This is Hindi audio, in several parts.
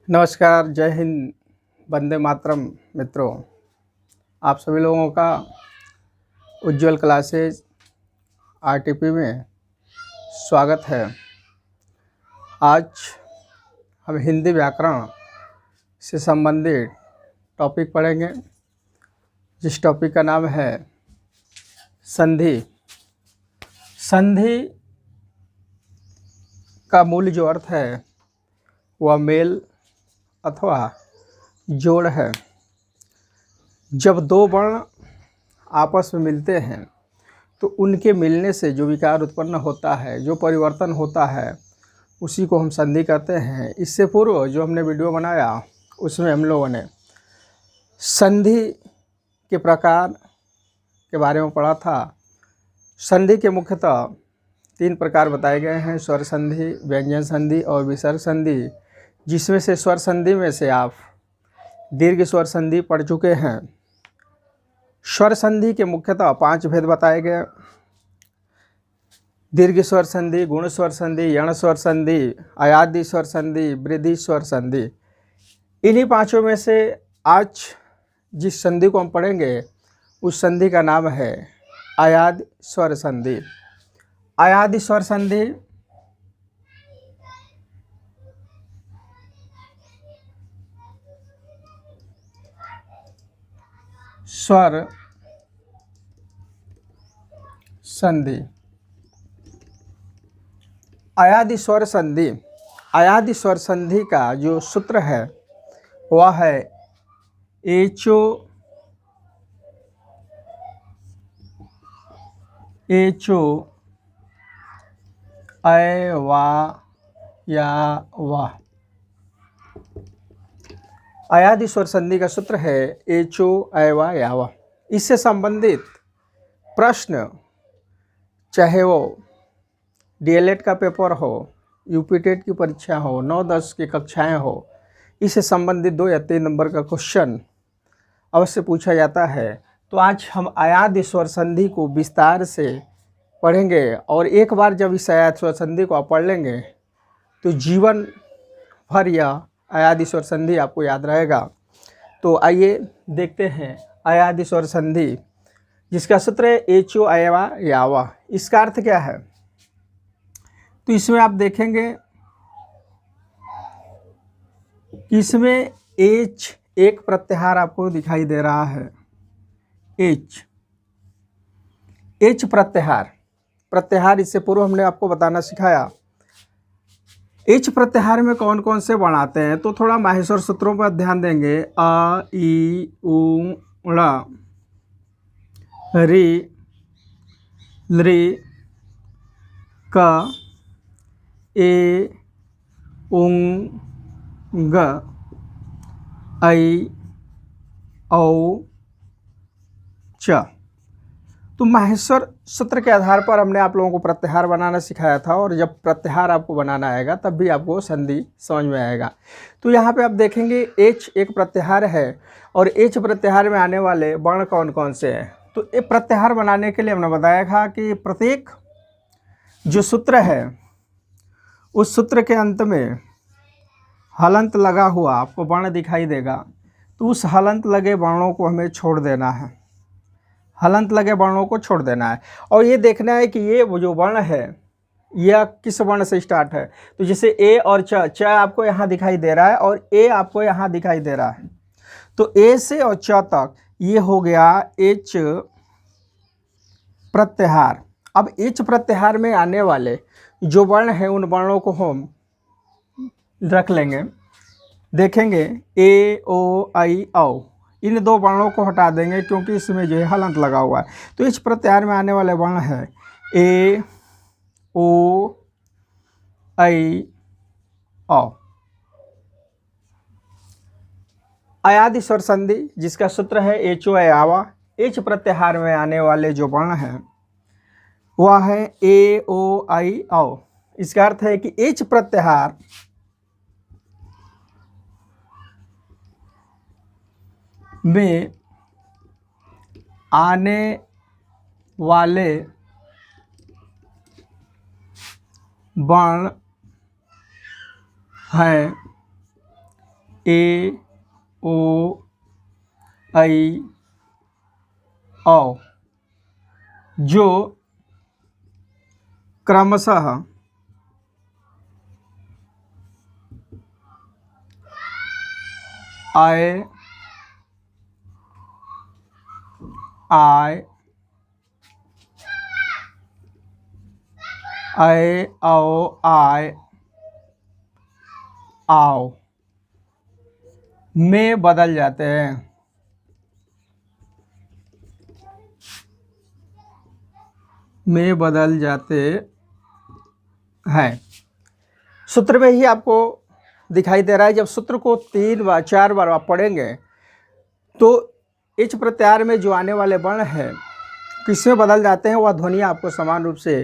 नमस्कार, जय हिंद, वंदे मातरम। मित्रों, आप सभी लोगों का उज्ज्वल क्लासेज आरटीपी में स्वागत है। आज हम हिंदी व्याकरण से संबंधित टॉपिक पढ़ेंगे, जिस टॉपिक का नाम है संधि। संधि का मूल जो अर्थ है वह मेल अथवा जोड़ है। जब दो वर्ण आपस में मिलते हैं तो उनके मिलने से जो विकार उत्पन्न होता है, जो परिवर्तन होता है, उसी को हम संधि कहते हैं। इससे पूर्व जो हमने वीडियो बनाया उसमें हम लोगों ने संधि के प्रकार के बारे में पढ़ा था। संधि के मुख्यतः 3 प्रकार बताए गए हैं: स्वर संधि, व्यंजन संधि और विसर्ग संधि, जिसमें से स्वर संधि में से आप दीर्घ स्वर संधि पढ़ चुके हैं। स्वर संधि के मुख्यतः 5 भेद बताए गए: दीर्घ स्वर संधि, गुण स्वर संधि, यण स्वर संधि, अयादि स्वर संधि, वृद्धि स्वर संधि। इन्हीं 5 में से आज जिस संधि को हम पढ़ेंगे उस संधि का नाम है अयादि स्वर संधि। अयादि स्वर संधि स्वर संधि। अयादि स्वर संधि, अयादि स्वर संधि का जो सूत्र है वह है एचो एचो अय वा या वा। अयादि स्वर संधि का सूत्र है एचो अय वा या वा। इससे संबंधित प्रश्न, चाहे वो डीएलएड का पेपर हो, यूपी टेट की परीक्षा हो, 9-10 की कक्षाएं हो, इससे संबंधित 2 या 3 नंबर का क्वेश्चन अवश्य पूछा जाता है। तो आज हम अयादि स्वर संधि को विस्तार से पढ़ेंगे और एक बार जब इस अयादि स्वर संधि को आप पढ़ लेंगे तो जीवन भर यह अयादि स्वर संधि आपको याद रहेगा। तो आइए देखते हैं अयादि स्वर संधि, जिसका सूत्र है एचो अयवा यावा। इसका अर्थ क्या है? तो इसमें आप देखेंगे कि इसमें एच एक प्रत्याहार आपको दिखाई दे रहा है। एच प्रत्याहार, इससे पूर्व हमने आपको बताना सिखाया। एच प्रत्याहार में कौन कौन से वर्ण आते हैं, तो थोड़ा माहेश्वर सूत्रों पर ध्यान देंगे। अ, ई, उ, ण, रि, लृ, क, ए, उंग, ग, ऐ, औ, च। तो माहेश्वर सूत्र के आधार पर हमने आप लोगों को प्रत्याहार बनाना सिखाया था, और जब प्रत्याहार आपको बनाना आएगा तब भी आपको संधि समझ में आएगा। तो यहाँ पे आप देखेंगे एच एक प्रत्याहार है, और एच प्रत्याहार में आने वाले वर्ण कौन कौन से हैं। तो ये प्रत्याहार बनाने के लिए हमने बताया था कि प्रत्येक जो सूत्र है उस सूत्र के अंत में हलंत लगा हुआ आपको वर्ण दिखाई देगा, तो उस हलंत लगे वर्णों को हमें छोड़ देना है। हलंत लगे वर्णों को छोड़ देना है और ये देखना है कि ये जो वर्ण है यह किस वर्ण से स्टार्ट है। तो जैसे ए और च आपको यहाँ दिखाई दे रहा है और ए आपको यहाँ दिखाई दे रहा है, तो ए से और च तक ये हो गया एच प्रत्याहार। अब एच प्रत्याहार में आने वाले जो वर्ण हैं उन वर्णों को हम रख लेंगे। देखेंगे ए, ओ, ऐ, औ, इन 2 वर्णों को हटा देंगे क्योंकि इसमें जो है हलंत लगा हुआ है। तो इस प्रत्याहार में आने वाले वर्ण है ए, ओ, ऐ, औ। अयादि स्वर संधि, जिसका सूत्र है एचो अयावा। एच प्रत्याहार में आने वाले जो वर्ण हैं वह है ए, ओ, ऐ, औ। इसका अर्थ है कि एच प्रत्याहार में आने वाले वर्ण हैं ए ओ आई औ, जो क्रमशः आए आए आए आओ आए आओ में बदल जाते हैं। में बदल जाते हैं। सूत्र में ही आपको दिखाई दे रहा है। जब सूत्र को 3 बार 4 बार आप पढ़ेंगे तो इच प्रत्याहार में जो आने वाले वर्ण हैं किसमें बदल जाते हैं वह ध्वनि आपको समान रूप से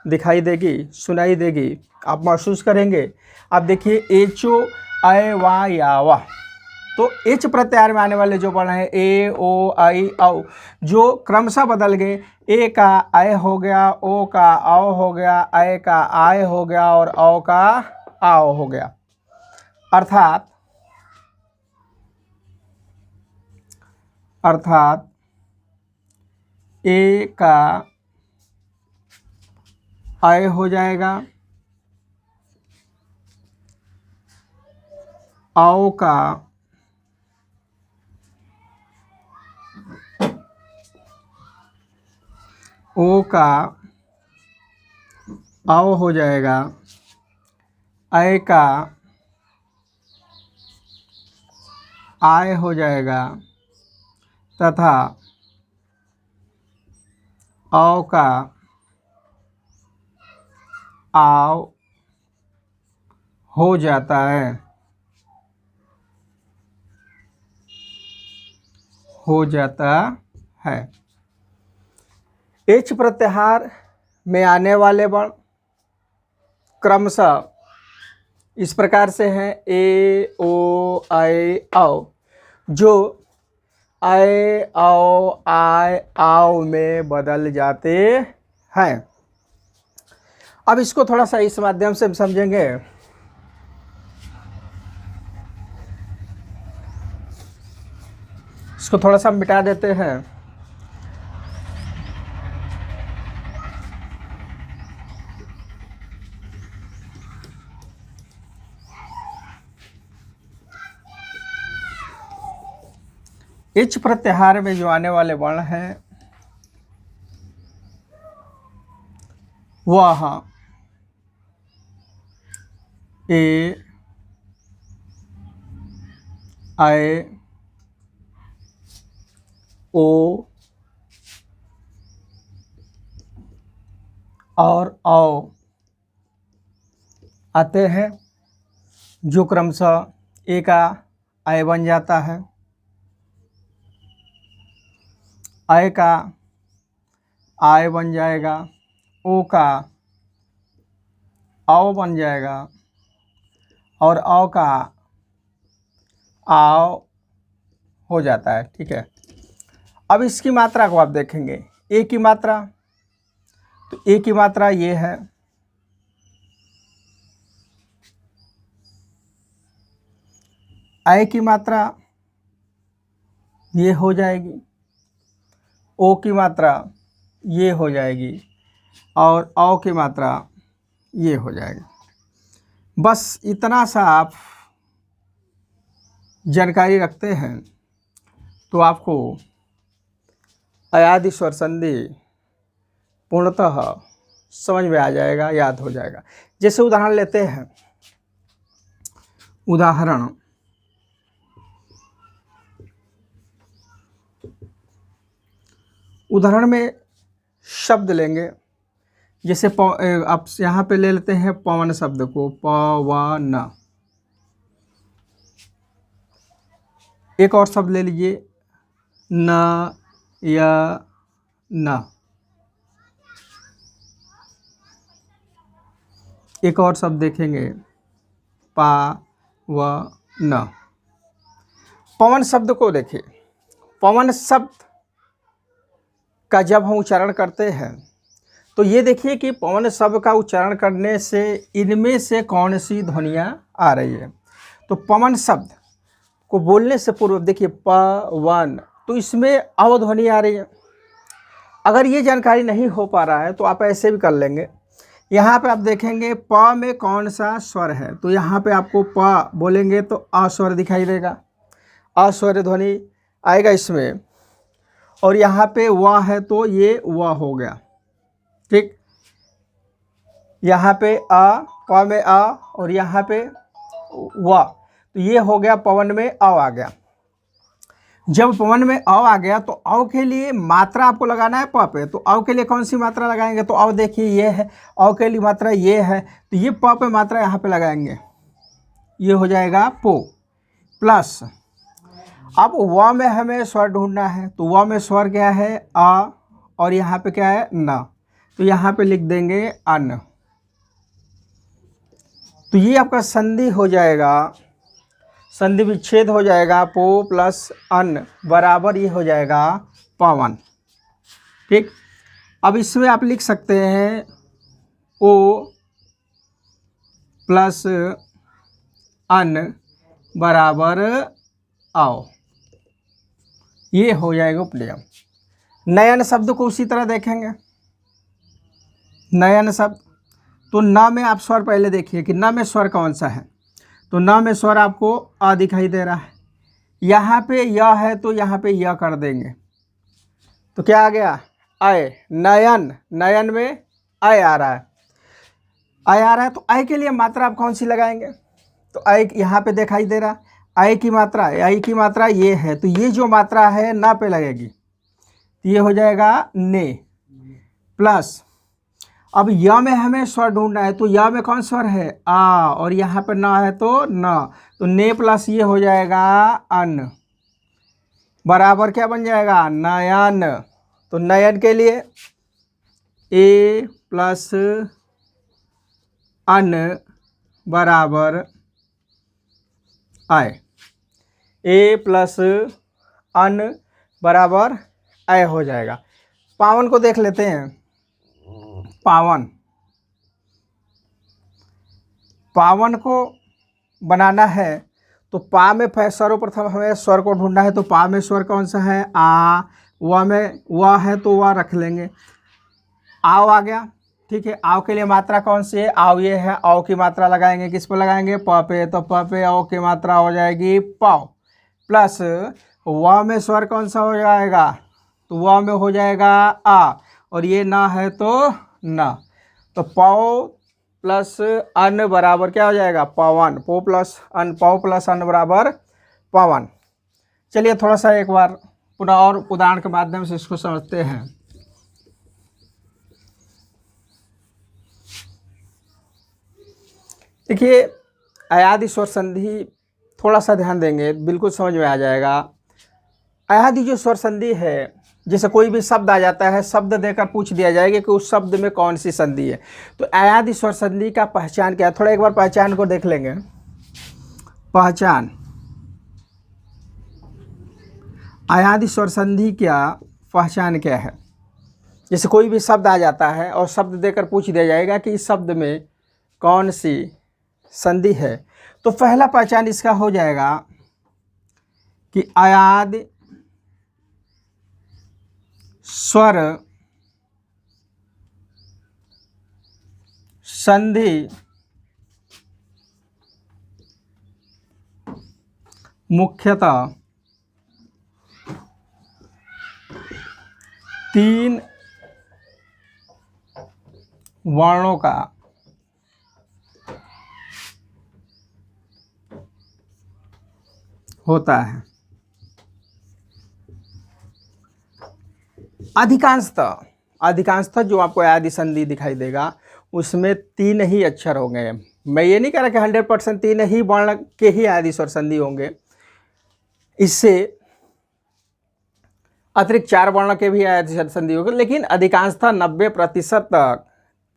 दिखाई देगी, सुनाई देगी, आप महसूस करेंगे। आप देखिए एचो अय वा या वा, तो एच प्रत्याहार में आने वाले जो वर्ण हैं ए ओ आई औ, जो क्रमशः बदल गए। ए का अय हो गया, ओ का औ हो गया, अय का आय हो गया और औ का आओ हो गया। अर्थात ए का अय हो जाएगा, औ का ओ का औ हो जाएगा, अय का आय हो जाएगा तथा औ का आव हो जाता है। हो जाता है। एच प्रत्याहार में आने वाले वर्ण क्रमशः इस प्रकार से हैं ए ओ आई औ, जो अय औ आय आओ में बदल जाते हैं। अब इसको थोड़ा सा इस माध्यम से हम समझेंगे। इसको थोड़ा सा मिटा देते हैं। इच प्रत्याहार में जो आने वाले वर्ण हैं वह ए आय ओ और औ आते हैं, जो क्रमशः ए का आय बन जाता है, अय का आय बन जाएगा, ओ का औ बन जाएगा और औ का आओ हो जाता है। ठीक है। अब इसकी मात्रा को आप देखेंगे। ए की मात्रा, तो ए की मात्रा ये है, अय की मात्रा ये हो जाएगी, ओ की मात्रा ये हो जाएगी और औ की मात्रा ये हो जाएगी। बस इतना सा आप जानकारी रखते हैं तो आपको अयादि स्वर संधि पूर्णतः समझ में आ जाएगा, याद हो जाएगा। जैसे उदाहरण लेते हैं। उदाहरण में शब्द लेंगे। जैसे आप यहाँ पे ले लेते हैं पवन शब्द को, पवन। एक और शब्द ले लीजिए, न या न। एक और शब्द देखेंगे, पा व न। पवन शब्द को देखिए। पवन शब्द का जब हम उच्चारण करते हैं तो ये देखिए कि पवन शब्द का उच्चारण करने से इनमें से कौन सी ध्वनियाँ आ रही है। तो पवन शब्द को बोलने से पूर्व देखिए पवन, तो इसमें अवध्वनि आ रही है। अगर ये जानकारी नहीं हो पा रहा है तो आप ऐसे भी कर लेंगे। यहाँ पे आप देखेंगे प में कौन सा स्वर है, तो यहाँ पे आपको प बोलेंगे तो अस्वर दिखाई देगा, अस्वर ध्वनि आएगा इसमें। और यहाँ पे व है तो ये व हो गया, ठीक। यहाँ पे प में और यहाँ पे व, तो ये हो गया पवन में आ गया। जब पवन में आ गया तो अव के लिए मात्रा आपको लगाना है प पे, तो अव के लिए कौन सी मात्रा लगाएंगे, तो अव देखिए ये है, अव के लिए मात्रा ये है, तो ये प पे मात्रा यहाँ पे लगाएंगे, ये हो जाएगा पो प्लस। अब व में हमें स्वर ढूंढना है, तो व में स्वर क्या है आ, और यहाँ पे क्या है न, तो यहाँ पे लिख देंगे अन्न। तो ये आपका संधि हो जाएगा, संधि विच्छेद हो जाएगा, पो प्लस अन्न बराबर ये हो जाएगा पवन, ठीक। अब इसमें आप लिख सकते हैं ओ प्लस अन्न बराबर आओ, ये हो जाएगा उपनियम। नयन शब्द को उसी तरह देखेंगे, नयन शब्द, तो न में आप स्वर पहले देखिए कि न में स्वर कौन सा है, तो न में स्वर आपको आ दिखाई दे रहा है। यहाँ पे य है तो यहाँ पे य कर देंगे, तो क्या आ गया आय, नयन, नयन में आय आ रहा है, आय आ रहा है, तो आय के लिए मात्रा आप कौन सी लगाएंगे, तो आय यहाँ पे दिखाई दे रहा, आय की मात्रा, आय की मात्रा ये है, तो ये जो मात्रा है ना पे लगेगी, तो ये हो जाएगा ने प्लस। अब य में हमें स्वर ढूंढना है, तो य में कौन स्वर है आ, और यहाँ पे ना है तो न, तो ने प्लस ये हो जाएगा अन्न बराबर क्या बन जाएगा नयन। तो नयन के लिए ए प्लस अन्न बराबर आय, ए प्लस अन्न बराबर आय हो जाएगा। पावन को देख लेते हैं, पावन, पावन को बनाना है तो पा में सर्वप्रथम हमें स्वर को ढूंढना है, तो पा में स्वर कौन सा है आ, व में व है तो व रख लेंगे, आओ आ गया, ठीक है। आओ के लिए मात्रा कौन सी है, आओ ये है, आओ की मात्रा लगाएंगे, किस पर लगाएंगे प पे, तो प पे आओ की मात्रा हो जाएगी पाओ प्लस व में स्वर कौन सा हो जाएगा, तो व में हो जाएगा आ, और ये ना है तो ना, तो पाओ प्लस अन्न बराबर क्या हो जाएगा पवन, पो प्लस अन्न, पाओ प्लस अन्न बराबर पवन। चलिए थोड़ा सा एक बार पुनः और उदाहरण के माध्यम से इसको समझते हैं। देखिए अयादि स्वर संधि थोड़ा सा ध्यान देंगे बिल्कुल समझ में आ जाएगा। अयादि जो स्वर संधि है, जैसे कोई भी शब्द आ जाता है, शब्द देकर पूछ दिया जाएगा कि उस शब्द में कौन सी संधि है, तो अयादि स्वर संधि का पहचान क्या है, थोड़ा एक बार पहचान को देख लेंगे। पहचान, अयादि स्वर संधि क्या पहचान क्या है, जैसे कोई भी शब्द आ जाता है और शब्द देकर पूछ दिया जाएगा कि इस शब्द में कौन सी संधि है, तो पहला पहचान इसका हो जाएगा कि अयादि स्वर संधि मुख्यतः 3 वर्णों का होता है। अधिकांशतः जो आपको अयादि संधि दिखाई देगा उसमें 3 ही अक्षर होंगे। मैं ये नहीं कह रहा कि 100% 3 ही वर्ण के ही अयादि स्वर संधि होंगे, इससे अतिरिक्त 4 वर्ण के भी अयादि स्वर संधि होंगे, लेकिन अधिकांशतः 90% तक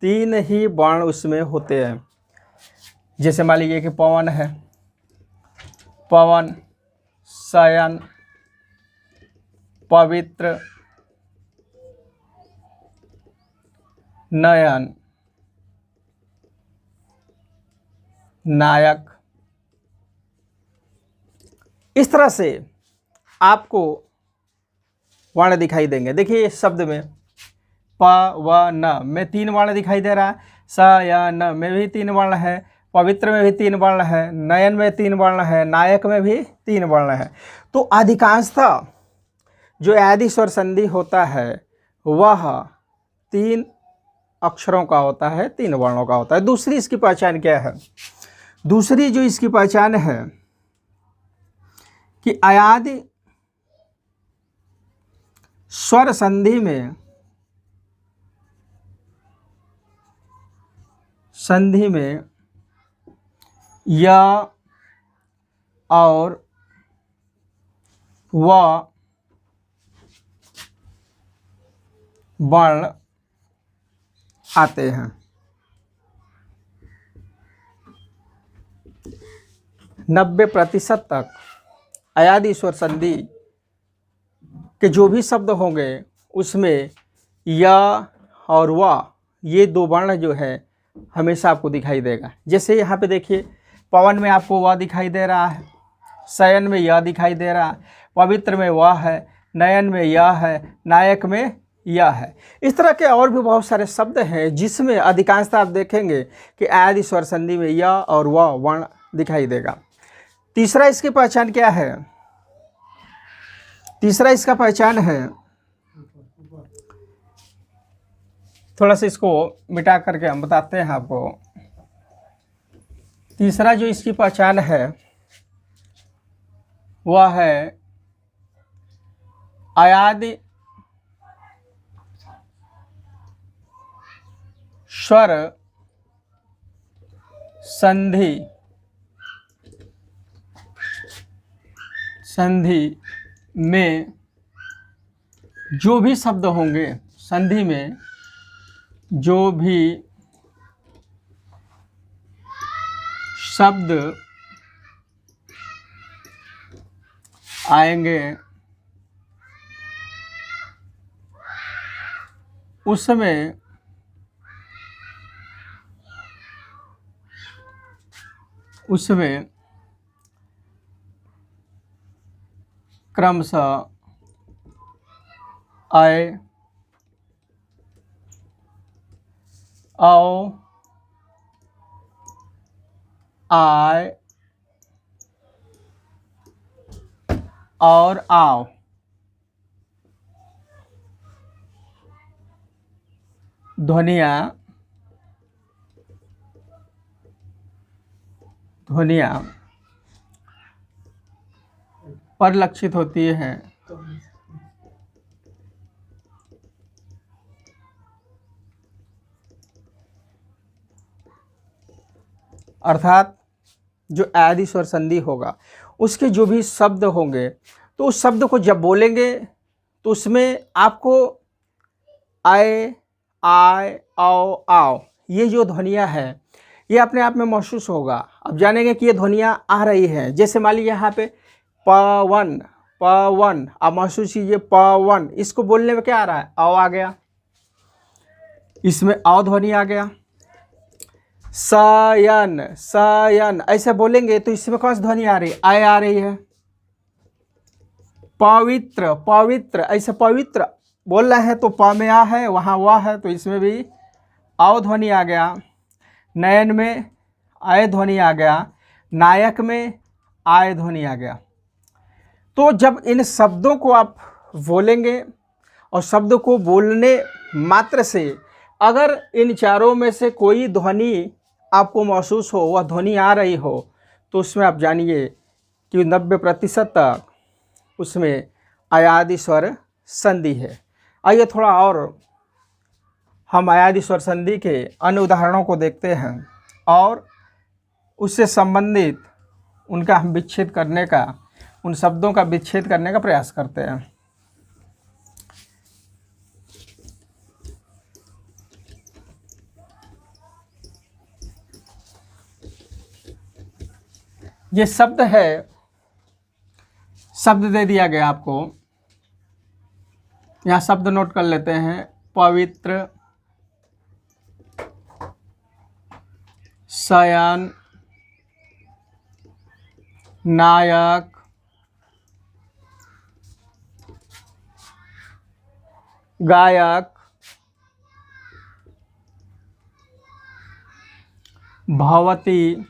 3 ही वर्ण उसमें होते हैं। जैसे मान लीजिए कि पवन है, पवन, शयन, पवित्र, नयन, नायक, इस तरह से आपको वर्ण दिखाई देंगे। देखिए इस शब्द में प व न में 3 वर्ण दिखाई दे रहा है, स या न में भी 3 वर्ण है, पवित्र में भी 3 वर्ण है, नयन में 3 वर्ण है, नायक में भी 3 वर्ण है। तो अधिकांशतः जो आदि स्वर संधि होता है वह 3 अक्षरों का होता है, 3 वर्णों का होता है। दूसरी इसकी पहचान क्या है? दूसरी जो इसकी पहचान है कि अयादि स्वर संधि में य और व वर्ण आते हैं। 90% तक अयादि स्वर संधि के जो भी शब्द होंगे उसमें य और व ये 2 वर्ण जो है हमेशा आपको दिखाई देगा। जैसे यहाँ पे देखिए पवन में आपको व दिखाई दे रहा है, शयन में य दिखाई दे रहा है, पवित्र में व है, नयन में य है, नायक में य है। इस तरह के और भी बहुत सारे शब्द हैं जिसमें अधिकांशतः आप देखेंगे कि अयादि स्वर संधि में य और व वर्ण दिखाई देगा। तीसरा इसकी पहचान क्या है? तीसरा इसका पहचान है, थोड़ा सा इसको मिटा करके हम बताते हैं आपको। तीसरा जो इसकी पहचान है वह है अयादि स्वर संधि में जो भी शब्द होंगे, संधि में जो भी शब्द आएंगे उसमें क्रमशः आए, औ, आय और आओ ध्वनियाँ परिलक्षित होती हैं। अर्थात जो अयादि स्वर संधि होगा उसके जो भी शब्द होंगे तो उस शब्द को जब बोलेंगे तो उसमें आपको आए, आय, आओ ये जो ध्वनियाँ हैं ये अपने आप में महसूस होगा। अब जानेंगे कि ये ध्वनियाँ आ रही हैं। जैसे मान लीजिए यहाँ पे पवन, अब महसूस कीजिए पवन, इसको बोलने में क्या आ रहा है? आओ आ गया, इसमें आओ ध्वनि आ गया। सयन ऐसे बोलेंगे तो इसमें कौन सी ध्वनि आ रही है? आय आ रही है। पवित्र ऐसे पवित्र बोल रहे हैं तो प में आ है, वहाँ वाह है तो इसमें भी आओ ध्वनि आ गया। नयन में आय ध्वनि आ गया, नायक में आय ध्वनि आ गया। तो जब इन शब्दों को आप बोलेंगे और शब्द को बोलने मात्र से अगर इन चारों में से कोई ध्वनि आपको महसूस हो, वह ध्वनि आ रही हो, तो उसमें आप जानिए कि 90% तक उसमें अयादि स्वर संधि है। आइए थोड़ा और हम अयादि स्वर संधि के अन्य उदाहरणों को देखते हैं और उससे संबंधित उनका हम विच्छेद करने का, उन शब्दों का विच्छेद करने का प्रयास करते हैं। ये शब्द है, शब्द दे दिया गया आपको, यहाँ शब्द नोट कर लेते हैं। पवित्र, शयन, नायक, गायक, भवती,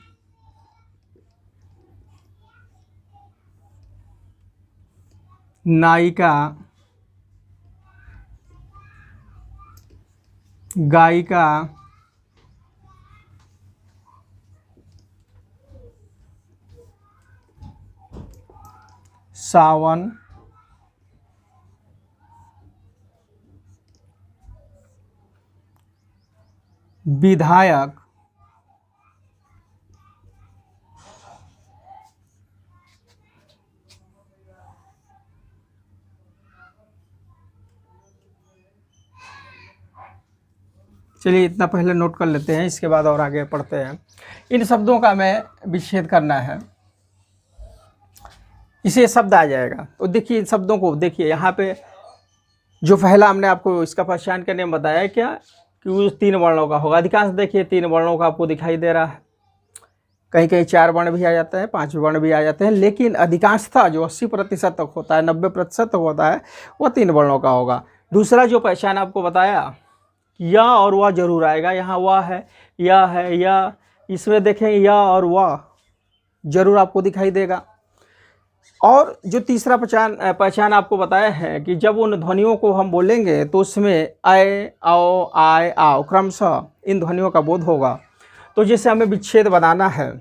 नायिका, गायिका, सावन, विधायक, चलिए इतना पहले नोट कर लेते हैं, इसके बाद और आगे पढ़ते हैं। इन शब्दों का हमें विच्छेद करना है। इसे शब्द आ जाएगा तो देखिए इन शब्दों को देखिए, यहाँ पे जो पहला हमने आपको इसका पहचान करने में बताया है क्या कि वो 3 वर्णों का होगा। अधिकांश देखिए 3 वर्णों का आपको दिखाई दे रहा है, कहीं कहीं 4 वर्ण भी आ जाते हैं, 5 वर्ण भी आ जाते हैं, लेकिन अधिकांशतः जो 80% तक होता है, 90% तक होता है, वो 3 वर्णों का होगा। दूसरा जो पहचान आपको बताया, या और वह जरूर आएगा। यहाँ वह है, या है, या, इसमें देखें या और वह जरूर आपको दिखाई देगा। और जो तीसरा पहचान आपको बताया है कि जब उन ध्वनियों को हम बोलेंगे तो उसमें आए, आओ, आए, आओ क्रमशः इन ध्वनियों का बोध होगा। तो जैसे हमें विच्छेद बनाना है,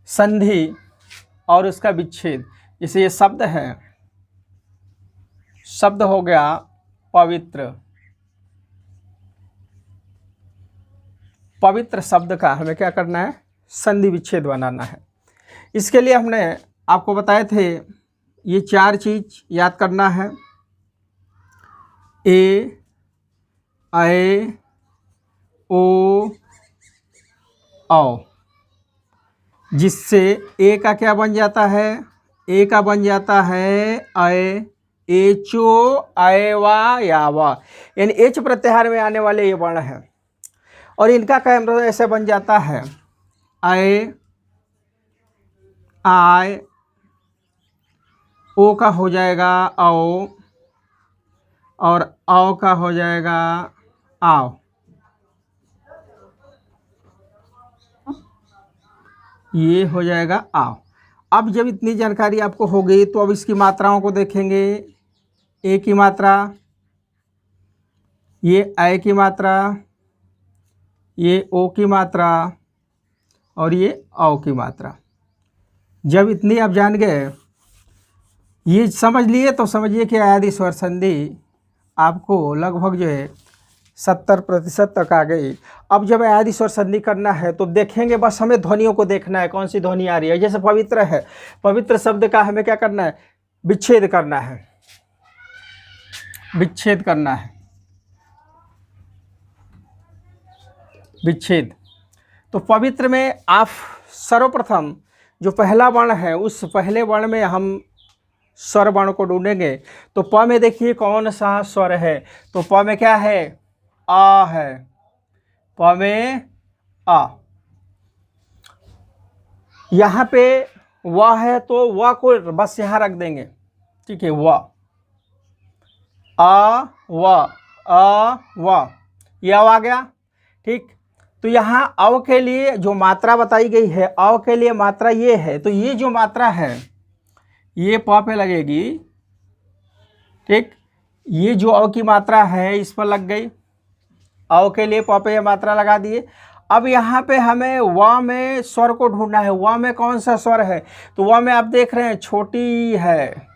संधि और उसका विच्छेद, जैसे ये शब्द है, शब्द हो गया पवित्र, पवित्र शब्द का हमें क्या करना है, संधि विच्छेद बनाना है। इसके लिए हमने आपको बताए थे ये 4 चीज याद करना है, ए, ऐ, ओ, औ, जिससे ए का क्या बन जाता है, ए का बन जाता है ऐ, एचो, ऐवा, यावा, यानी एच प्रत्याहार में आने वाले ये वर्ण हैं। और इनका क्या ऐसे बन जाता है ऐ, आय, ओ का हो जाएगा औ, और औ का हो जाएगा आओ। ये हो जाएगा आओ। अब जब इतनी जानकारी आपको हो गई तो अब इसकी मात्राओं को देखेंगे। ए की मात्रा, ये ऐ की मात्रा, ये ओ की मात्रा और ये औ की मात्रा। जब इतनी आप जान गए, ये समझ लिए, तो समझिए कि आदि स्वर संधि आपको लगभग जो है 70% तक आ गई। अब जब आदि स्वर संधि करना है तो देखेंगे, बस हमें ध्वनियों को देखना है, कौन सी ध्वनि आ रही है। जैसे पवित्र है, पवित्र शब्द का हमें क्या करना है, विच्छेद करना है, विच्छेद करना है, विच्छेद। तो पवित्र में आप सर्वप्रथम जो पहला वर्ण है, उस पहले वर्ण में हम स्वर वर्ण को ढूंढेंगे। तो प में देखिए कौन सा स्वर है, तो प में क्या है, आ है, प में आ। यहाँ पे व है तो व को बस यहाँ रख देंगे, ठीक है, व, आ व, आ व, ये आ गया, ठीक। तो यहाँ अव के लिए जो मात्रा बताई गई है, अव के लिए मात्रा ये है, तो ये जो मात्रा है ये प पे लगेगी, ठीक। ये जो अव की मात्रा है इस पर लग गई, अव के लिए प पे ये मात्रा लगा दिए। अब यहाँ पे हमें व में स्वर को ढूंढना है। व में कौन सा स्वर है, तो व में आप देख रहे हैं छोटी है,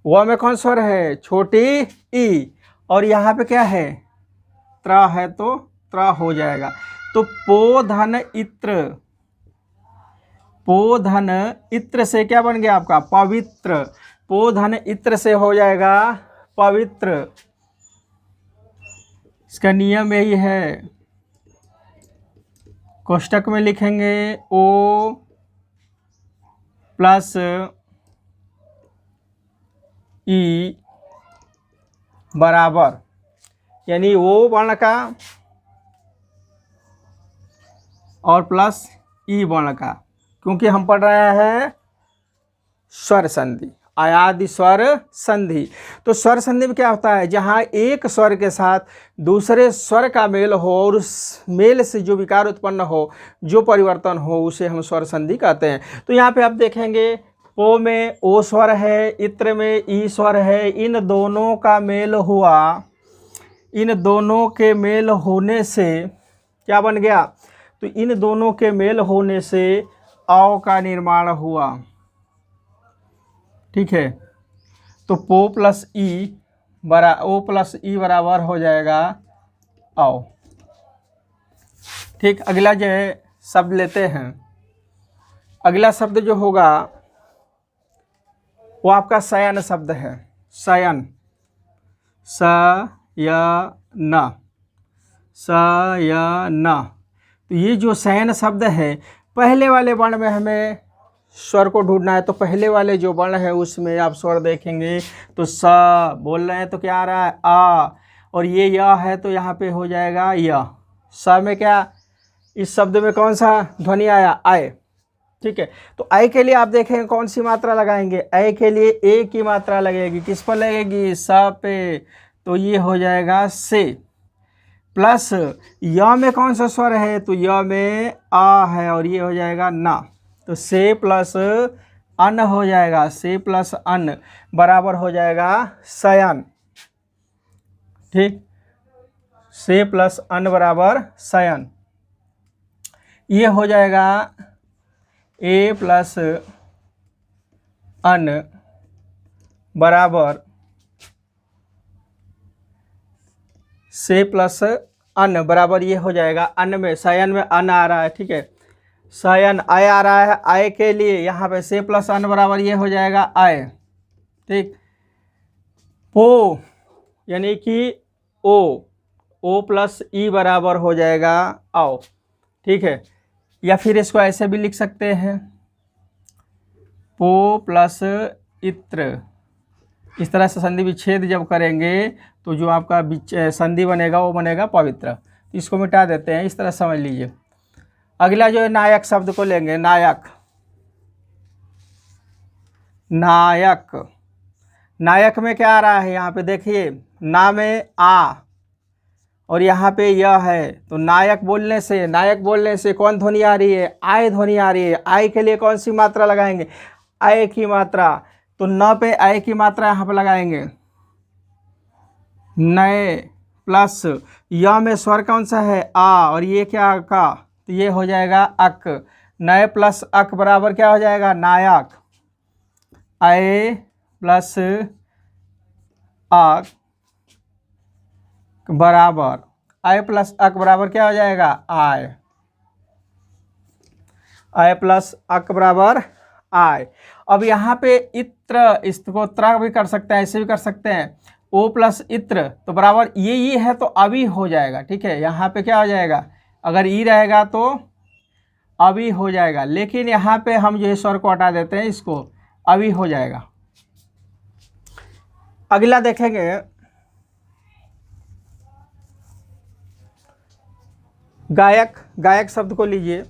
व में कौन स्वर है, छोटी ई, और यहाँ पे क्या है, त्र है, तो त्र हो जाएगा। तो पो धन इत्र, पो धन इत्र से क्या बन गया आपका, पवित्र। पो धन इत्र से हो जाएगा पवित्र। इसका नियम यही है, कोष्टक में लिखेंगे ओ प्लस ई बराबर, यानी ओ वर्ण का और प्लस ई वर्ण का, क्योंकि हम पढ़ रहे हैं स्वर संधि। अयादि स्वर संधि। तो स्वर संधि में क्या होता है, जहाँ एक स्वर के साथ दूसरे स्वर का मेल हो और उस मेल से जो विकार उत्पन्न हो, जो परिवर्तन हो, उसे हम स्वर संधि कहते हैं। तो यहाँ पे आप देखेंगे पो में ओ स्वर है, इत्र में ई स्वर है, इन दोनों का मेल हुआ, इन दोनों के मेल होने से क्या बन गया, तो इन दोनों के मेल होने से औ का निर्माण हुआ। ठीक है, तो पो प्लस ई ओ प्लस ई बराबर हो जाएगा औ। ठीक, अगला जो है शब्द लेते हैं। अगला शब्द जो होगा वो आपका शयन शब्द है। शयन, शयन, शयन। तो ये जो शयन शब्द है, पहले वाले वर्ण में हमें स्वर को ढूंढना है। तो पहले वाले जो वर्ण है उसमें आप स्वर देखेंगे तो स बोल रहे हैं तो क्या आ रहा है, आ, और ये य है तो यहाँ पे हो जाएगा य। स में क्या, इस शब्द में कौन सा ध्वनि आया, आय। ठीक है, तो आय के लिए आप देखेंगे कौन सी मात्रा लगाएंगे, आय के लिए ए की मात्रा लगेगी। किस पर लगेगी, स पे, तो ये हो जाएगा से। प्लस य में कौन सा स्वर है, तो य में आ है और ये हो जाएगा ना। तो से प्लस अन हो जाएगा, से प्लस अन बराबर हो जाएगा शयन। ठीक, से प्लस अन बराबर शयन। ये हो जाएगा ए प्लस अन बराबर से प्लस अन बराबर ये हो जाएगा अन में, शयन में अन आ रहा है। ठीक है, शयन आय आ रहा है, आय के लिए यहाँ पे से प्लस अन बराबर ये हो जाएगा आय। ठीक, पो यानी कि ओ प्लस ई बराबर हो जाएगा आओ। ठीक है, या फिर इसको ऐसे भी लिख सकते हैं, पो प्लस इत्र। इस तरह से संधि विच्छेद जब करेंगे तो जो आपका संधि बनेगा वो बनेगा पवित्र। इसको मिटा देते हैं, इस तरह समझ लीजिए। अगला जो है नायक शब्द को लेंगे। नायक, नायक, नायक में क्या आ रहा है, यहाँ पे देखिए ना में आ और यहाँ पे यह है। तो नायक बोलने से कौन ध्वनि आ रही है, आय ध्वनि आ रही है। आय के लिए कौन सी मात्रा लगाएंगे, आय की मात्रा। तो न पे आय की मात्रा यहाँ पे लगाएंगे, नए प्लस य में स्वर कौन सा है, आ, और ये क्या का, तो ये हो जाएगा अक। नए प्लस अक बराबर क्या हो जाएगा, नायक। आय प्लस अक बराबर, आय प्लस अक बराबर क्या हो जाएगा, आय। आय प्लस अक बराबर आय। अब यहाँ पे इत्र, इसको त्र भी कर सकते हैं, ऐसे भी कर सकते हैं। ओ प्लस इत्र तो बराबर ये है तो अभी हो जाएगा। ठीक है, यहाँ पे क्या हो जाएगा, अगर ई रहेगा तो अभी हो जाएगा, लेकिन यहाँ पे हम जो है स्वर को हटा देते हैं, इसको अभी हो जाएगा। अगला देखेंगे गायक। गायक शब्द को लीजिए।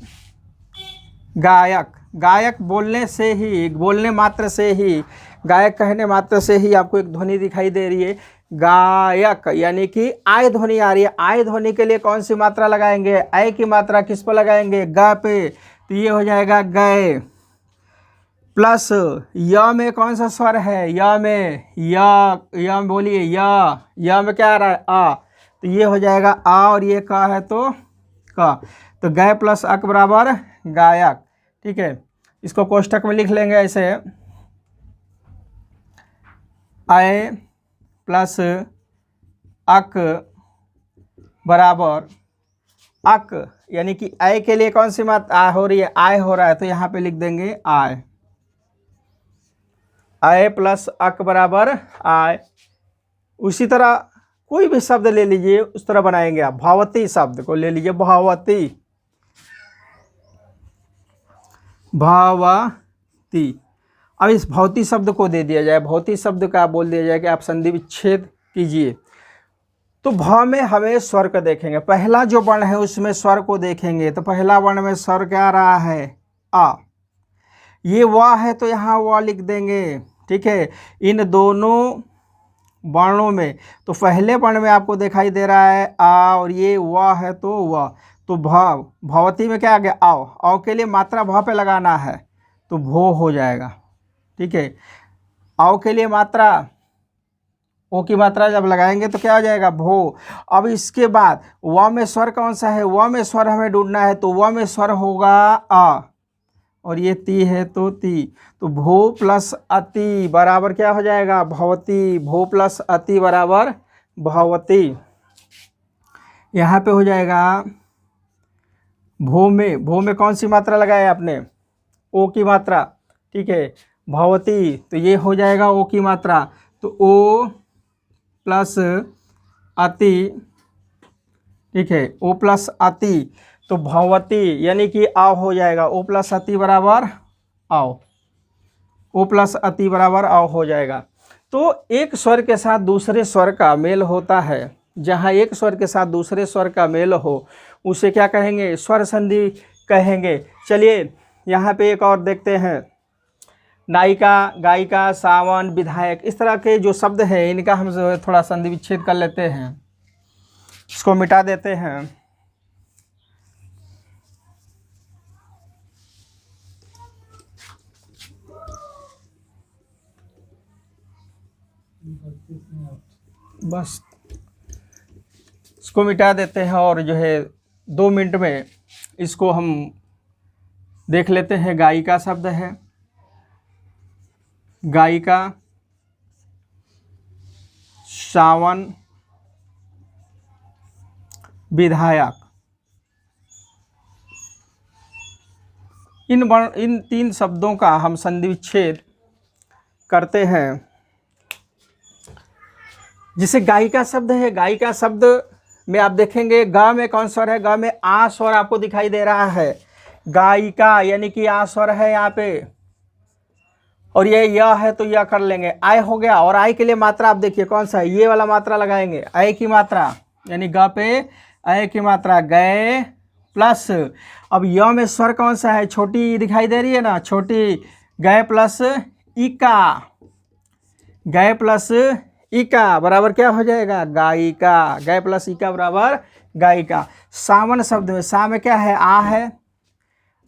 गायक, गायक बोलने से ही, बोलने मात्र से ही, गायक कहने मात्र से ही आपको एक ध्वनि दिखाई दे रही है गायक, यानी कि आय ध्वनि आ रही है। आय ध्वनि के लिए कौन सी मात्रा लगाएंगे, आय की मात्रा किस पर लगाएंगे, ग पे, तो ये हो जाएगा गए। प्लस य में कौन सा स्वर है, य में, य में बोलिए, य में क्या आ रहा है, आ, तो ये हो जाएगा आ और ये का है तो का। तो गए प्लस अक बराबर गायक। ठीक है, इसको कोष्ठक में लिख लेंगे ऐसे, आय प्लस अक बराबर अक, यानी कि आय के लिए कौन सी मात्रा हो रही है, आय हो रहा है, तो यहाँ पे लिख देंगे आय। आय प्लस अक बराबर आय। उसी तरह कोई भी शब्द ले लीजिए, उस तरह बनाएंगे आप। भावती शब्द को ले लीजिए, भावती, भावती। अब इस भौती शब्द को दे दिया जाए, भौती शब्द का बोल दिया जाए कि आप संधि विच्छेद कीजिए। तो भ में हमें स्वर को देखेंगे, पहला जो वर्ण है उसमें स्वर को देखेंगे। तो पहला वर्ण में स्वर क्या आ रहा है, आ। ये व है तो यहाँ व लिख देंगे, ठीक है, इन दोनों वर्णों में तो पहले वर्ण में आपको दिखाई दे रहा है आ और ये व है तो व, तो भाव भवती में क्या आ गया आव के लिए मात्रा भाव पे लगाना है तो भो हो जाएगा। ठीक है, आव के लिए मात्रा ओ की मात्रा जब लगाएंगे तो क्या हो जाएगा भो। अब इसके बाद व में स्वर कौन सा है, व में स्वर हमें ढूंढना है तो व में स्वर होगा आ और ये ती है तो ती, तो भो प्लस अति बराबर क्या हो जाएगा भवती, भो प्लस अति बराबर भवती। यहाँ पे हो जाएगा भो में कौन सी मात्रा लगाए आपने ओ की मात्रा। ठीक है, भवती तो ये हो जाएगा ओ की मात्रा, तो ओ प्लस अति। ठीक है, ओ प्लस अति तो भवती यानी कि आव हो जाएगा, ओ प्लस अति बराबर आव, ओ प्लस अति बराबर आव हो जाएगा। तो एक स्वर के साथ दूसरे स्वर का मेल होता है, जहाँ एक स्वर के साथ दूसरे स्वर का मेल हो उसे क्या कहेंगे स्वर संधि कहेंगे। चलिए यहाँ पे एक और देखते हैं, नायिका, गायिका, सावन, विधायक, इस तरह के जो शब्द हैं इनका हम थोड़ा संधि विच्छेद कर लेते हैं, इसको मिटा देते हैं। बस इसको मिटा देते हैं और जो है 2 मिनट में इसको हम देख लेते हैं। गायिका शब्द है, गायिका, सावन, विधायक, इन 3 शब्दों का हम संधि विच्छेद करते हैं। जिसे गायिका शब्द है, गायिका शब्द में आप देखेंगे ग में कौन स्वर है, ग में आ स्वर आपको दिखाई दे रहा है। गायिका यानी कि आ स्वर है यहाँ पे और ये य है तो यह कर लेंगे, आय हो गया। और आय के लिए मात्रा आप देखिए कौन सा है, ये वाला मात्रा लगाएंगे, आय की मात्रा यानी ग पे आय की मात्रा गए प्लस। अब य में स्वर कौन सा है, छोटी दिखाई दे रही है ना, छोटी, गए प्लस इका, गए प्लस इका बराबर क्या हो जाएगा गायिका, गए प्लस इका बराबर गायिका। सावन शब्द में सा में क्या है आ है,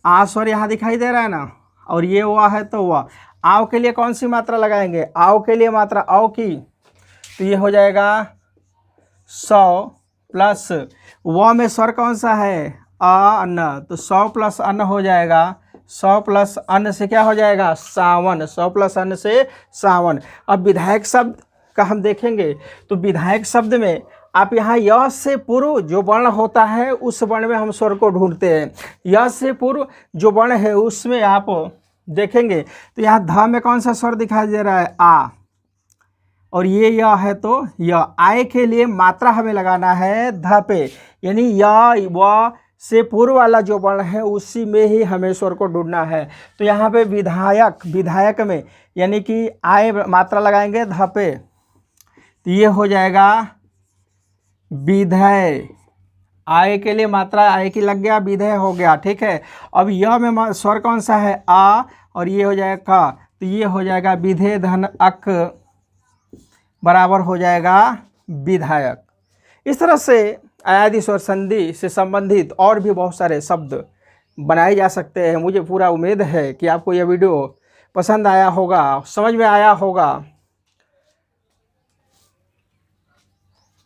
आ स्वर यहाँ दिखाई दे रहा है ना और ये वा है तो वह। आव के लिए कौन सी मात्रा लगाएंगे, आव के लिए मात्रा आव की, तो ये हो जाएगा 100 प्लस व में स्वर कौन सा है आ अन्न, तो 100 प्लस अन्न हो जाएगा, 100 प्लस अन्न से क्या हो जाएगा सावन, 100 प्लस अन्न से सावन। अब विधायक शब्द का हम देखेंगे तो विधायक शब्द में आप यहाँ य से पूर्व जो वर्ण होता है उस वर्ण में हम स्वर को ढूंढते हैं। य से पूर्व जो वर्ण है उसमें आप देखेंगे तो यहाँ ध में कौन सा स्वर दिखाई दे रहा है आ और ये य है तो य। आय के लिए मात्रा हमें लगाना है ध पे, यानी य व से पूर्व वाला जो वर्ण है उसी में ही हमें स्वर को ढूंढना है। तो यहाँ पे विधायक, विधायक में यानी कि आय मात्रा लगाएंगे ध पे, तो ये हो जाएगा विधेय। आय के लिए मात्रा आय की लग गया, विधेय हो गया। ठीक है, अब यह में स्वर कौन सा है आ और ये हो जाएगा का, तो ये हो जाएगा विधेय धन अक बराबर हो जाएगा विधायक। इस तरह से अयादि स्वर संधि से संबंधित और भी बहुत सारे शब्द बनाए जा सकते हैं। मुझे पूरा उम्मीद है कि आपको यह वीडियो पसंद आया होगा, समझ में आया होगा।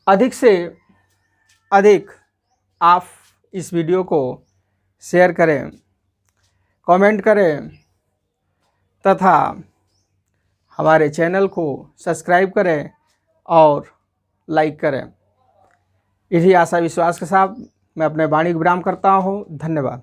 अधिक से अधिक आप इस वीडियो को शेयर करें, कमेंट करें तथा हमारे चैनल को सब्सक्राइब करें और लाइक करें। इसी आशा विश्वास के साथ मैं अपने वाणी को विराम करता हूँ। धन्यवाद।